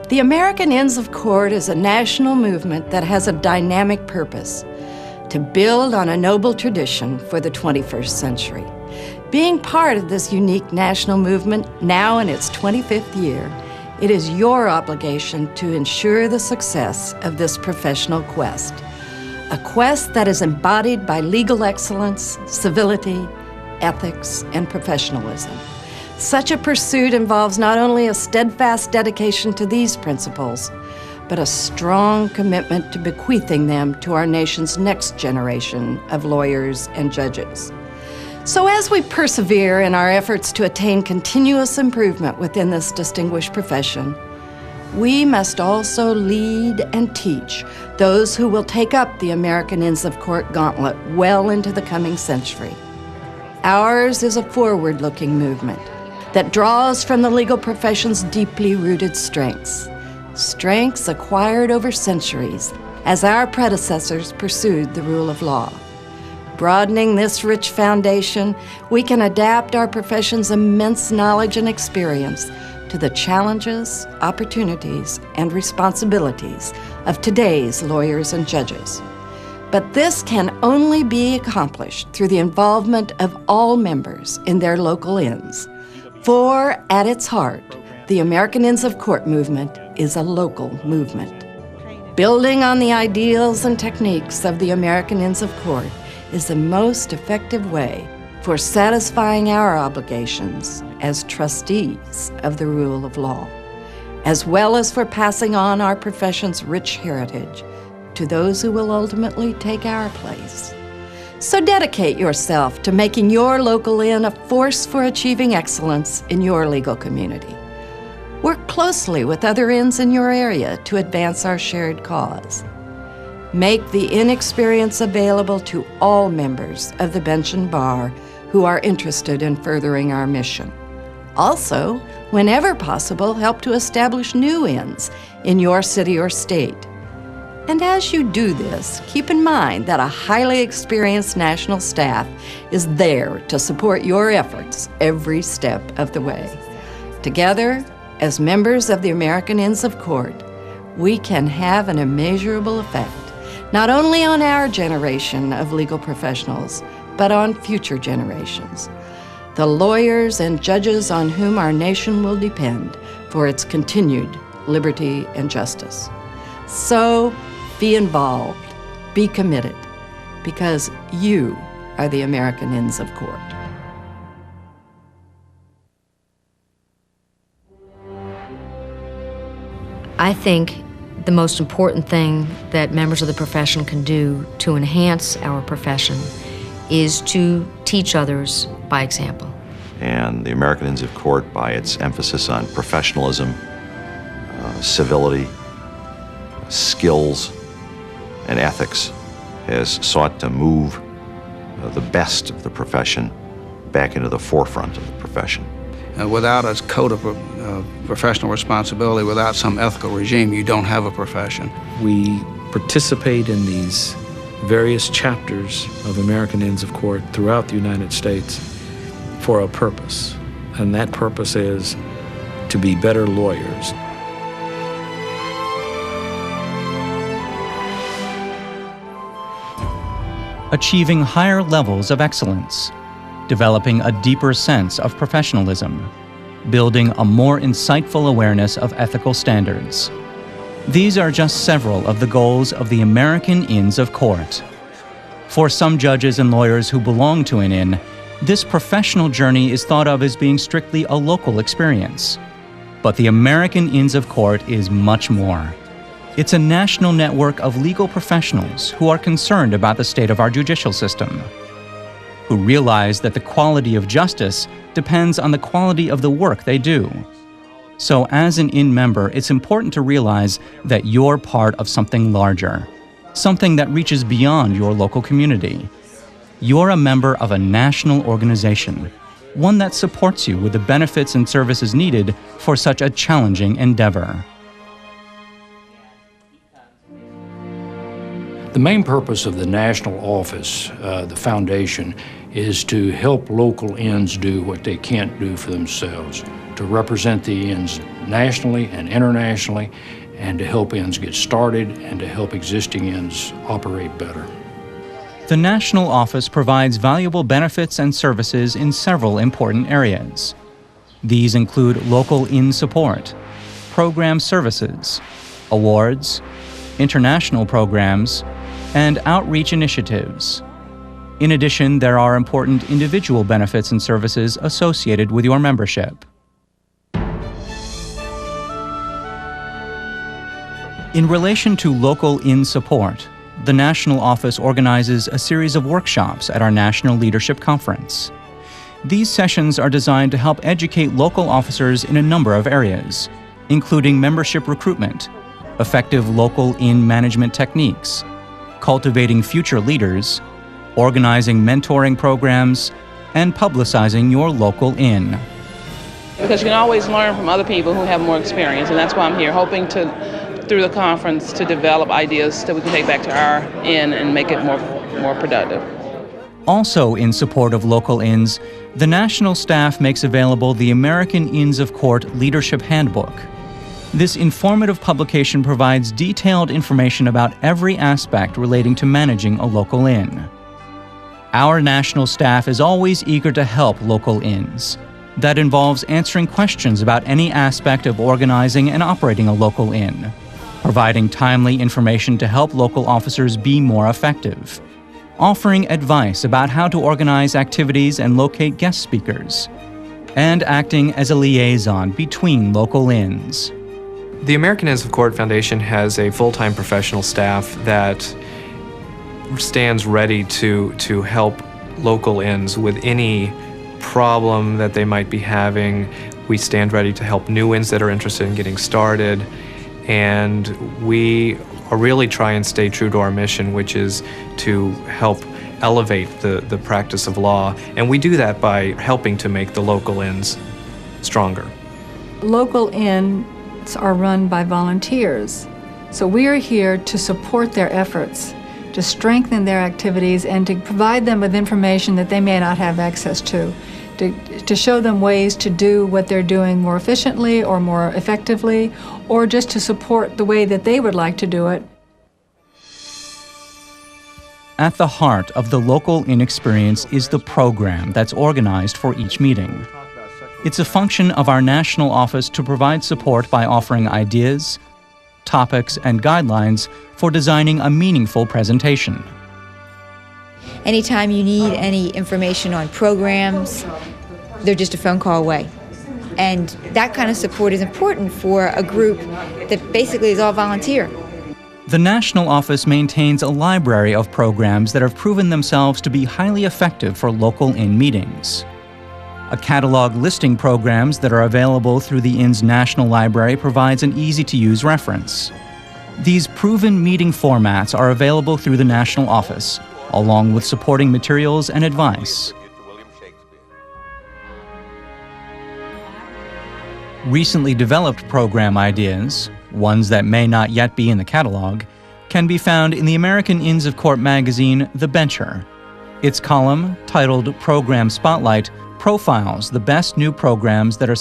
The American Inns of Court is a national movement that has a dynamic purpose: to build on a noble tradition for the 21st century. Being part of this unique national movement, now in its 25th year, it is your obligation to ensure the success of this professional quest. A quest that is embodied by legal excellence, civility, ethics, and professionalism. Such a pursuit involves not only a steadfast dedication to these principles, but a strong commitment to bequeathing them to our nation's next generation of lawyers and judges. So as we persevere in our efforts to attain continuous improvement within this distinguished profession, we must also lead and teach those who will take up the American Inns of Court gauntlet well into the coming century. Ours is a forward-looking movement that draws from the legal profession's deeply rooted strengths acquired over centuries as our predecessors pursued the rule of law. Broadening this rich foundation, we can adapt our profession's immense knowledge and experience to the challenges, opportunities, and responsibilities of today's lawyers and judges. But this can only be accomplished through the involvement of all members in their local inns. For at its heart, the American Inns of Court movement is a local movement. Building on the ideals and techniques of the American Inns of Court is the most effective way for satisfying our obligations as trustees of the rule of law, as well as for passing on our profession's rich heritage to those who will ultimately take our place. So dedicate yourself to making your local inn a force for achieving excellence in your legal community. Work closely with other inns in your area to advance our shared cause. Make the inn experience available to all members of the bench and bar who are interested in furthering our mission. Also, whenever possible, help to establish new inns in your city or state. And as you do this, keep in mind that a highly experienced national staff is there to support your efforts every step of the way. Together, as members of the American Inns of Court, we can have an immeasurable effect, not only on our generation of legal professionals, but on future generations, the lawyers and judges on whom our nation will depend for its continued liberty and justice. So, be involved, be committed, because you are the American Inns of Court. I think the most important thing that members of the profession can do to enhance our profession is to teach others by example. And the American Inns of Court, by its emphasis on professionalism, civility, skills, and ethics, has sought to move the best of the profession back into the forefront of the profession. Without a code of professional responsibility, without some ethical regime, you don't have a profession. We participate in these various chapters of American Inns of Court throughout the United States for a purpose, and that purpose is to be better lawyers. Achieving higher levels of excellence, developing a deeper sense of professionalism, building a more insightful awareness of ethical standards. These are just several of the goals of the American Inns of Court. For some judges and lawyers who belong to an inn, this professional journey is thought of as being strictly a local experience. But the American Inns of Court is much more. It's a national network of legal professionals who are concerned about the state of our judicial system, who realize that the quality of justice depends on the quality of the work they do. So as an inn member, it's important to realize that you're part of something larger, something that reaches beyond your local community. You're a member of a national organization, one that supports you with the benefits and services needed for such a challenging endeavor. The main purpose of the national office, the foundation, is to help local inns do what they can't do for themselves, to represent the inns nationally and internationally, and to help inns get started and to help existing inns operate better. The National Office provides valuable benefits and services in several important areas. These include local inn support, program services, awards, international programs, and outreach initiatives. In addition, there are important individual benefits and services associated with your membership. In relation to local inn support, the National Office organizes a series of workshops at our National Leadership Conference. These sessions are designed to help educate local officers in a number of areas, including membership recruitment, effective local inn management techniques, cultivating future leaders, organizing mentoring programs, and publicizing your local inn. Because you can always learn from other people who have more experience, and that's why I'm here, hoping to, through the conference, to develop ideas that we can take back to our inn and make it more productive. Also in support of local inns, the national staff makes available the American Inns of Court Leadership Handbook. This informative publication provides detailed information about every aspect relating to managing a local inn. Our national staff is always eager to help local inns. That involves answering questions about any aspect of organizing and operating a local inn, providing timely information to help local officers be more effective, offering advice about how to organize activities and locate guest speakers, and acting as a liaison between local inns. The American Inns of Court Foundation has a full-time professional staff that stands ready to help local inns with any problem that they might be having. We stand ready to help new inns that are interested in getting started, and we really try and stay true to our mission, which is to help elevate the practice of law, and we do that by helping to make the local inns stronger. Local inns are run by volunteers, so we are here to support their efforts, to strengthen their activities, and to provide them with information that they may not have access to show them ways to do what they're doing more efficiently or more effectively, or just to support the way that they would like to do it. At the heart of the local inn experience is the program that's organized for each meeting. It's a function of our national office to provide support by offering ideas, topics, and guidelines for designing a meaningful presentation. Anytime you need any information on programs, they're just a phone call away. And that kind of support is important for a group that basically is all volunteer. The National Office maintains a library of programs that have proven themselves to be highly effective for local inn meetings. A catalog listing programs that are available through the inn's National Library provides an easy-to-use reference. These proven meeting formats are available through the National Office, along with supporting materials and advice. Recently developed program ideas, ones that may not yet be in the catalog, can be found in the American Inns of Court magazine, The Bencher. Its column, titled Program Spotlight, profiles the best new programs that are